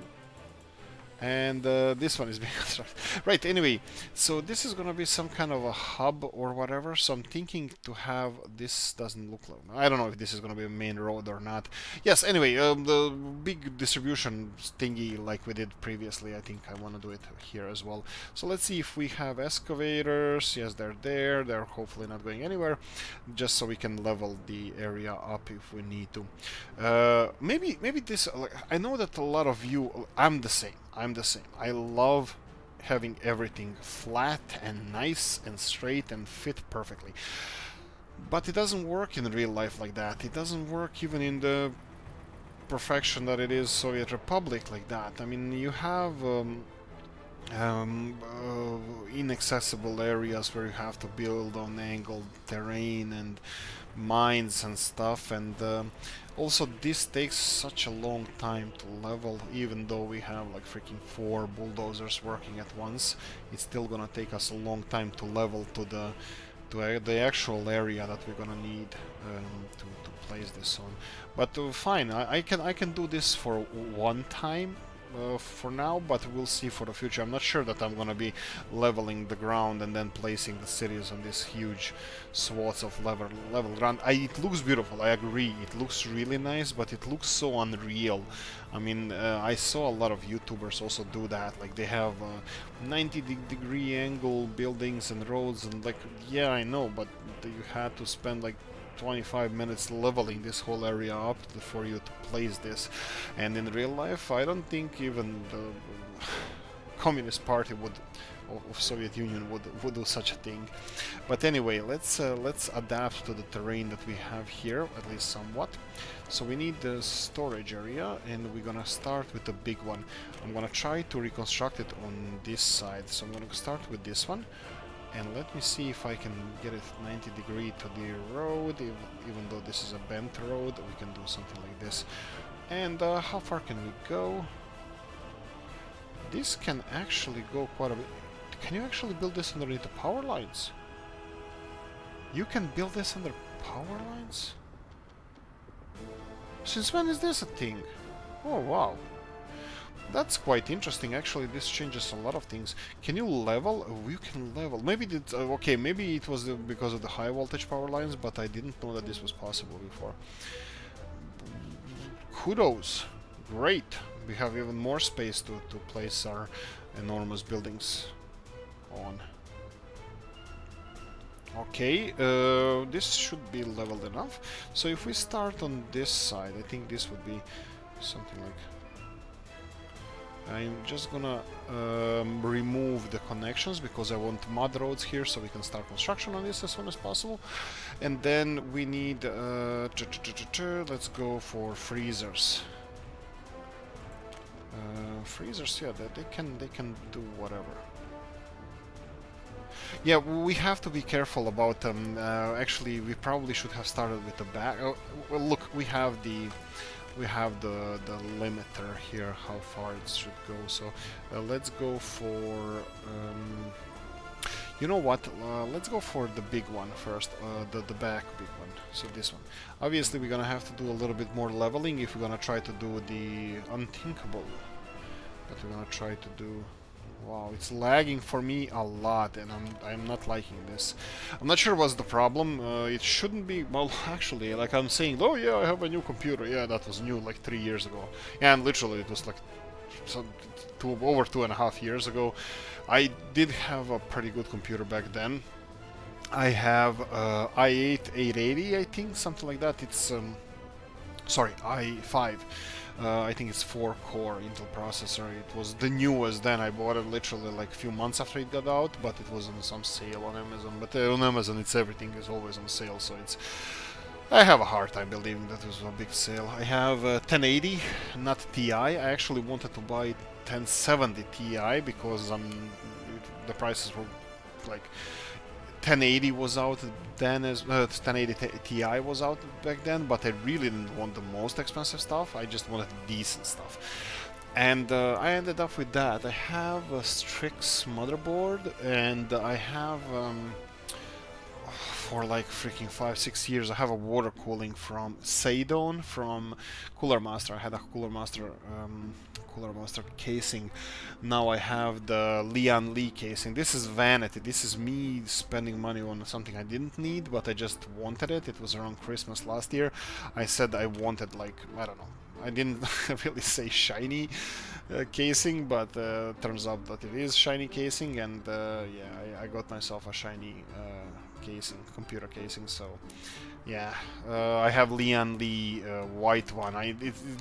And this one is being constructed. Right, anyway, so this is gonna be some kind of a hub or whatever, so I'm thinking to have... This doesn't look like... I don't know if this is gonna be a main road or not. Yes, anyway, the big distribution thingy like we did previously, I think I want to do it here as well. So let's see if we have excavators. Yes, they're there. They're hopefully not going anywhere, just so we can level the area up if we need to. Maybe this... I know that a lot of you... I'm the same. I love having everything flat and nice and straight and fit perfectly. But it doesn't work in real life like that. It doesn't work even in the perfection that it is Soviet Republic like that. I mean, you have inaccessible areas where you have to build on angled terrain and mines and stuff, and also this takes such a long time to level. Even though we have like freaking 4 bulldozers working at once, it's still gonna take us a long time to level to the actual area that we're gonna need to place this on. But fine, I can do this for one time, for now, but we'll see for the future. I'm not sure that I'm gonna be leveling the ground and then placing the cities on these huge swaths of level ground. It looks beautiful, I agree. It looks really nice, but it looks so unreal. I mean, I saw a lot of YouTubers also do that. Like they have 90-degree angle buildings and roads, and like, yeah, I know, but you had to spend like 25 minutes leveling this whole area up for you to place this. And in real life, I don't think even the Communist Party of Soviet Union would do such a thing. But anyway, let's adapt to the terrain that we have here, at least somewhat. So we need the storage area, and we're gonna start with the big one. I'm gonna try to reconstruct it on this side, so I'm gonna start with this one. And let me see if I can get it 90 degree to the road, even though this is a bent road, we can do something like this. And how far can we go? This can actually go quite a bit. Can you actually build this underneath the power lines? You can build this under power lines? Since when is this a thing? Oh wow. That's quite interesting. Actually, this changes a lot of things. Can you level? Oh, you can level. Maybe it, okay, maybe it was because of the high voltage power lines, but I didn't know that this was possible before. Kudos. Great. We have even more space to place our enormous buildings on. Okay, this should be leveled enough. So if we start on this side, I think this would be something like... I'm just gonna remove the connections because I want mud roads here so we can start construction on this as soon as possible. And then we need let's go for freezers. Freezers, yeah, they can do whatever. Yeah, we have to be careful about them. Actually, we probably should have started with the back. Oh, well, look, we have the limiter here, how far it should go. So let's go for you know what, let's go for the big one first, the back big one, so this one. Obviously we're gonna have to do a little bit more leveling if we're gonna try to do the unthinkable, but we're gonna try to do... Wow, it's lagging for me a lot, and I'm not liking this. I'm not sure what's the problem. It shouldn't be... Well, actually, like I'm saying, oh yeah, I have a new computer. Yeah, that was new like 3 years ago. Yeah, and literally it was like over 2.5 years ago. I did have a pretty good computer back then. I have i8 880, I think, something like that. It's sorry, i5. I think it's 4-core Intel processor. It was the newest then. I bought it literally like a few months after it got out, but it was on some sale on Amazon. But on Amazon, it's everything is always on sale, so it's... I have a hard time believing that it was a big sale. I have 1080, not Ti. I actually wanted to buy 1070 Ti because the prices were like... 1080 was out then, as 1080 Ti was out back then, but I really didn't want the most expensive stuff. I just wanted decent stuff, and I ended up with that. I have a Strix motherboard, and I have for like freaking 5-6 years I have a water cooling from Seidon from Cooler Master. I had a Cooler Master casing. Now I have the Lian Li casing. This is vanity. This is me spending money on something I didn't need, but I just wanted it. It was around Christmas last year. I said I wanted, like, I don't know. I didn't really say shiny casing, but turns out that it is shiny casing, and yeah, I got myself a shiny casing, computer casing, so yeah, I have Lian Li white one.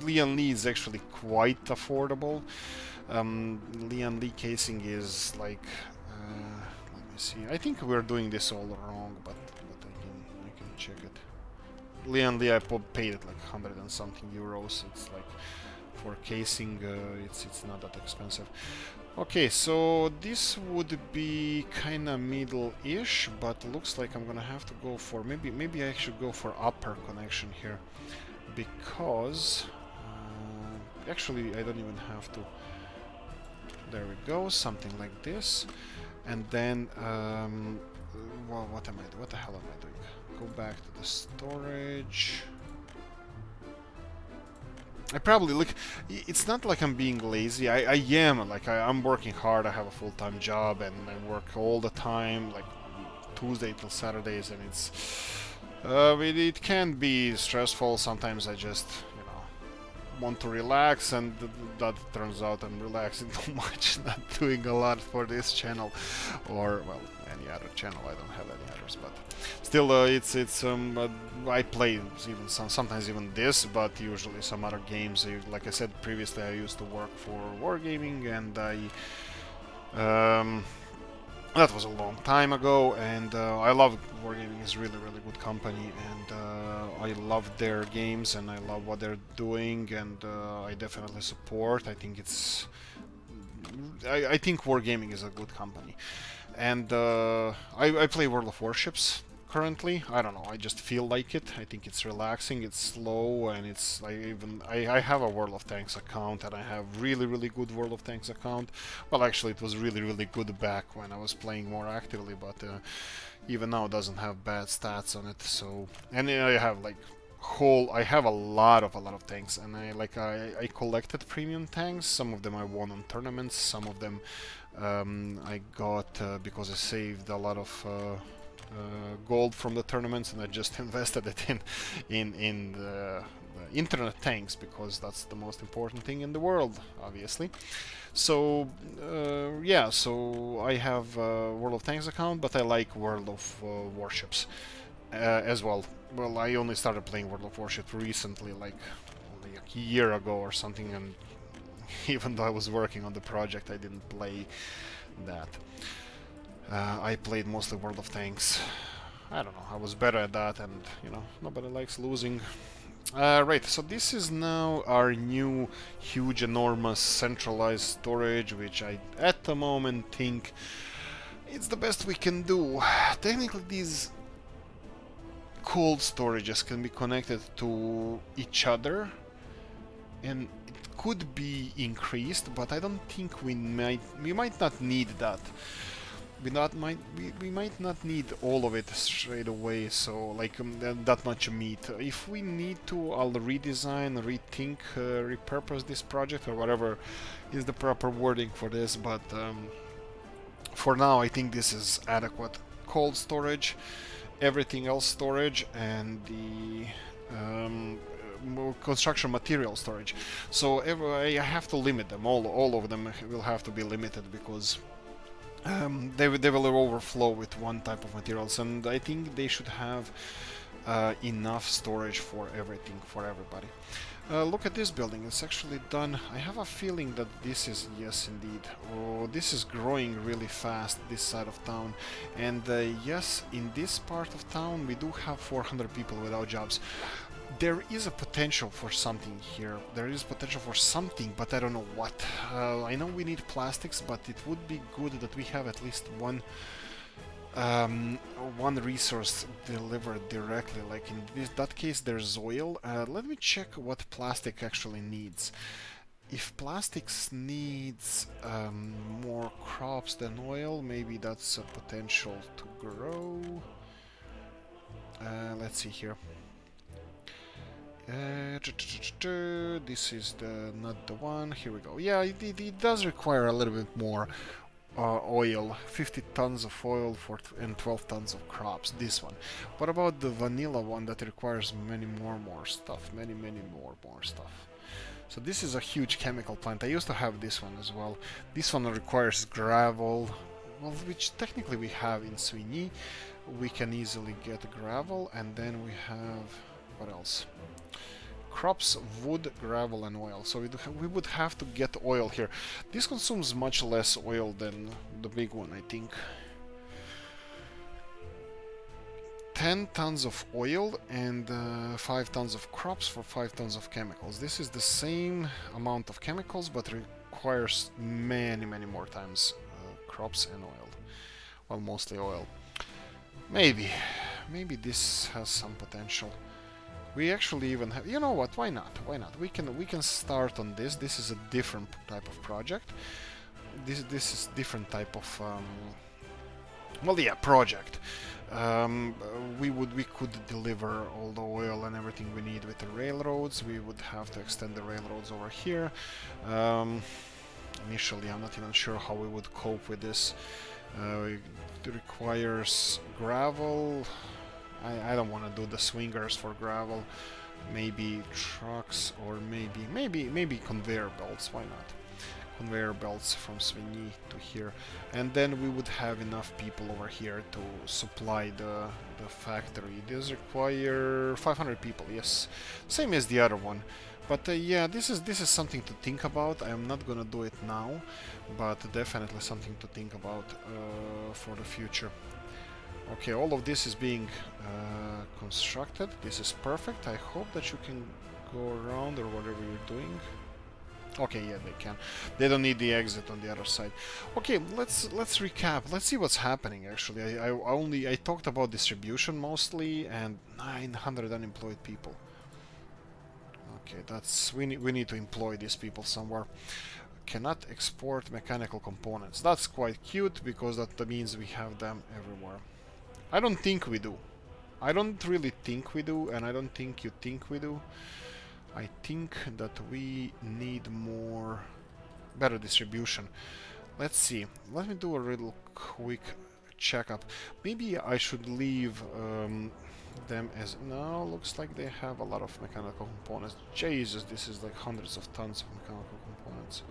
Lian Li is actually quite affordable. Lian Li casing is like, let me see. I think we're doing this all wrong, but I can check it. Lian Li, I paid it like 100 and something euros. It's like for casing, it's not that expensive. Okay, so this would be kind of middle-ish, but looks like I'm gonna have to go for maybe I should go for upper connection here, because actually I don't even have to. There we go, something like this, and then well, what am I doing? What the hell am I doing? Go back to the storage. I probably look. It's not like I'm being lazy. I am like I'm working hard. I have a full-time job and I work all the time, like Tuesday till Saturdays, and it can be stressful. Sometimes I just want to relax, and that turns out I'm relaxing too much, not doing a lot for this channel, or well, any other channel. I don't have any others, but still, I play even sometimes even this, but usually some other games. Like I said previously, I used to work for Wargaming, and that was a long time ago, and I love Wargaming. Is really good company, and I love their games, and I love what they're doing, and I definitely support. I think I think Wargaming is a good company, and I play World of Warships currently. I don't know, I just feel like it. I think it's relaxing, it's slow, and I have a World of Tanks account, and I have really good World of Tanks account. Well, actually it was really good back when I was playing more actively, but even now it doesn't have bad stats on it. So, and I have like I have a lot of tanks, and I collected premium tanks. Some of them I won on tournaments, some of them I got because I saved a lot of gold from the tournaments, and I just invested it in the internet tanks, because that's the most important thing in the world, obviously. So yeah, so I have a World of Tanks account, but I like World of Warships as well. Well, I only started playing World of Warships recently, like only a year ago or something, and even though I was working on the project, I didn't play that. I played mostly World of Tanks. I don't know, I was better at that, and nobody likes losing. Right, so this is now our new huge enormous centralized storage, which I at the moment think it's the best we can do. Technically these cold storages can be connected to each other, and it could be increased, but I don't think we might not need that. We might not need all of it straight away, so like that much meat. If we need to, I'll redesign, rethink, repurpose this project, or whatever is the proper wording for this, but for now I think this is adequate. Cold storage, everything else storage, and the construction material storage. So I have to limit them. All of them will have to be limited, because they will overflow with one type of materials, and I think they should have enough storage for everything, for everybody. Look at this building, it's actually done. I have a feeling that this is, yes indeed, oh, this is growing really fast, this side of town. And yes, in this part of town we do have 400 people without jobs. There is a potential for something here. There is potential for something, but I don't know what. I know we need plastics, but it would be good that we have at least one resource delivered directly. Like in that case, there's oil. Let me check what plastic actually needs. If plastics needs more crops than oil, maybe that's a potential to grow. Let's see here. This is not the one. Here we go. Yeah, it does require a little bit more oil. 50 tons of oil and 12 tons of crops. This one. What about the vanilla one that requires many more stuff? Many more stuff. So this is a huge chemical plant. I used to have this one as well. This one requires gravel, well, which technically we have in Ceanwu. We can easily get gravel, and then we have, what else? Crops, wood, gravel, and oil. So we would have to get oil here. This consumes much less oil than the big one, I think. 10 tons of oil and 5 tons of crops for 5 tons of chemicals. This is the same amount of chemicals, but requires many more times crops and oil. Well, mostly oil. Maybe this has some potential. We actually even have, you know what, why not? We can start on this. This is a different type of project. This is different type of Well, yeah, project. We could deliver all the oil and everything we need with the railroads. We would have to extend the railroads over here. Initially, I'm not even sure how we would cope with this. It requires gravel. I don't want to do the swingers for gravel. Maybe trucks, or maybe conveyor belts. Why not? Conveyor belts from Ceanwu to here, and then we would have enough people over here to supply the factory. These require 500 people, yes, same as the other one. But yeah, this is something to think about. I am not gonna do it now, but definitely something to think about for the future. Okay, all of this is being constructed. This is perfect. I hope that you can go around or whatever you're doing. Okay, yeah, they can. They don't need the exit on the other side. Okay, let's recap. Let's see what's happening. Actually, I talked about distribution mostly, and 900 unemployed people. Okay, that's we need to employ these people somewhere. Cannot export mechanical components. That's quite cute because that means we have them everywhere. I don't think we do. I don't really think we do, and I don't think you think we do. I think that we need better distribution. Let's see. Let me do a little quick checkup. Maybe I should leave them as... No, looks like they have a lot of mechanical components. Jesus, this is like hundreds of tons of mechanical components.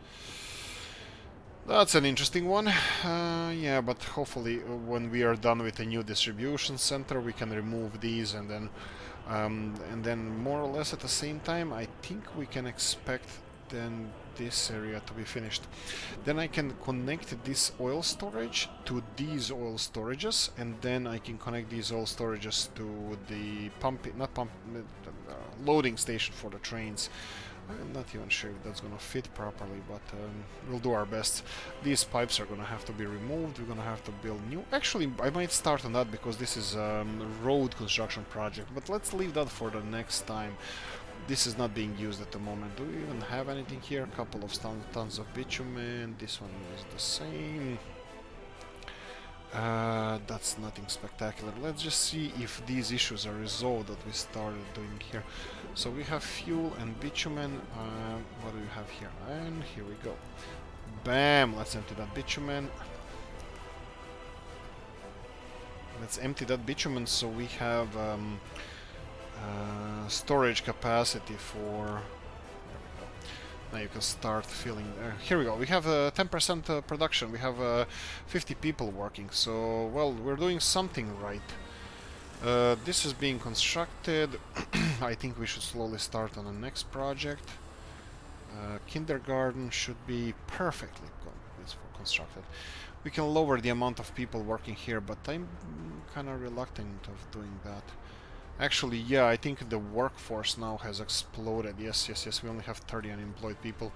That's an interesting one. Yeah, but hopefully when we are done with the new distribution center, we can remove these, and then more or less at the same time, I think we can expect then this area to be finished. Then I can connect this oil storage to these oil storages, and then I can connect these oil storages to the loading station for the trains. I'm not even sure if that's gonna fit properly, but we'll do our best. These pipes are gonna have to be removed. We're gonna have to build new. Actually, I might start on that because this is a road construction project, but let's leave that for the next time. This is not being used at the moment. Do we even have anything here? A couple of tons of bitumen. This one is the same. That's nothing spectacular. Let's just see if these issues are resolved that we started doing here. So we have fuel and bitumen. What do we have here? And here we go. Bam! Let's empty that bitumen. Let's empty that bitumen so we have storage capacity for... Now you can start filling. Here we go. We have 10% production. We have 50 people working. So, well, we're doing something right. This is being constructed. I think we should slowly start on the next project. Kindergarten should be perfectly constructed. We can lower the amount of people working here, but I'm kind of reluctant of doing that. Actually, yeah, I think the workforce now has exploded. Yes, we only have 30 unemployed people.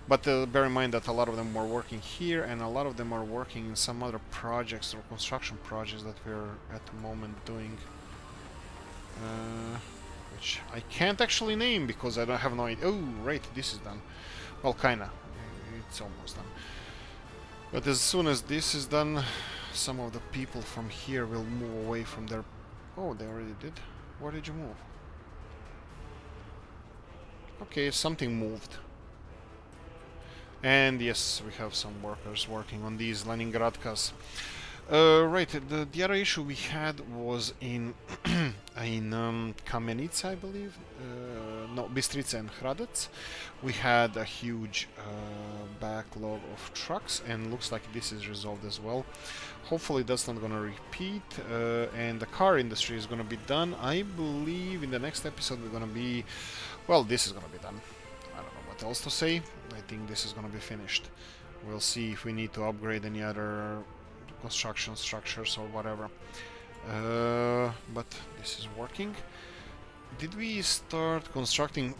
But bear in mind that a lot of them are working here, and a lot of them are working in some other projects or construction projects that we're at the moment doing. Which I can't actually name because I don't have no idea. Oh, right, this is done. Well, kinda. It's almost done. But as soon as this is done, some of the people from here will move away from their... Oh, they already did. Where did you move? Okay, something moved. And yes, we have some workers working on these Leningradkas. Right, the other issue we had was in Kamenica, I believe. No, Bystrica and Hradec. We had a huge backlog of trucks, and looks like this is resolved as well. Hopefully that's not gonna repeat, and the car industry is gonna be done. I believe in the next episode we're gonna be... Well, this is gonna be done. I don't know what else to say. I think this is gonna be finished. We'll see if we need to upgrade any other construction structures or whatever. But this is working. Did we start constructing?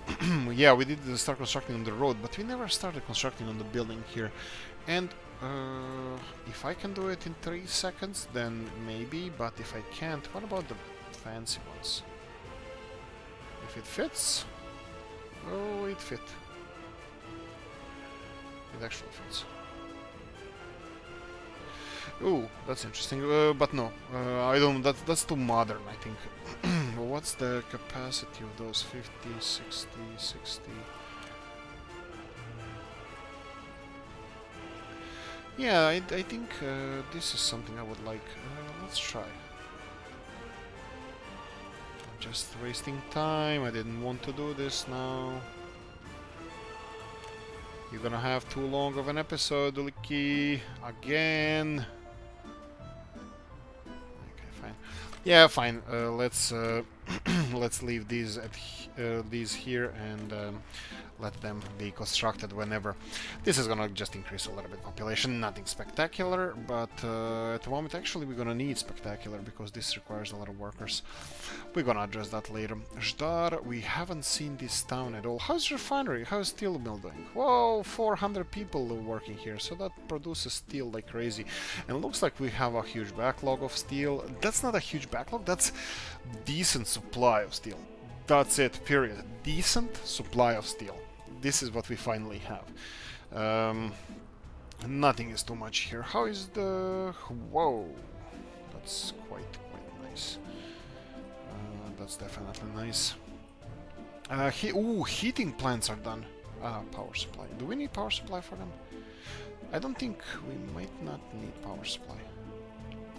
Yeah, we did start constructing on the road, but we never started constructing on the building here. And if I can do it in 3 seconds, then maybe, but if I can't, what about the fancy ones? If it fits... Oh, it fit. It actually fits. Ooh, that's interesting. But no, I don't. That's too modern, I think. What's the capacity of those? 50, 60, 60. Yeah, I think this is something I would like. Let's try. I'm just wasting time. I didn't want to do this now. You're gonna have too long of an episode, Oolykee. Again. Okay, fine. Yeah, fine. Let's let's leave these at these here and let them be constructed whenever. This is gonna just increase a little bit population, nothing spectacular, but at the moment actually we're gonna need spectacular because this requires a lot of workers. We're gonna address that later. Zdar, we haven't seen this town at all. How's refinery? How's steel mill doing? Whoa, 400 people working here, so that produces steel like crazy. And it looks like we have a huge backlog of steel. That's not a huge backlog, that's decent supply of steel. That's it, period. Decent supply of steel. This is what we finally have. Nothing is too much here. How is the... Whoa! That's quite nice. That's definitely nice. Ooh, heating plants are done. Power supply. Do we need power supply for them? I don't think we might not need power supply.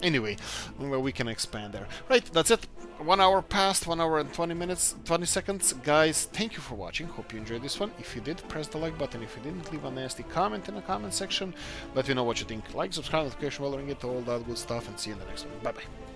Anyway, well, we can expand there. Right, that's it. 1 hour passed, 1 hour and 20 minutes, 20 seconds. Guys, thank you for watching. Hope you enjoyed this one. If you did, press the like button. If you didn't, leave a nasty comment in the comment section. Let me know what you think. Like, subscribe, notification bell, ring it, all that good stuff, and see you in the next one. Bye-bye.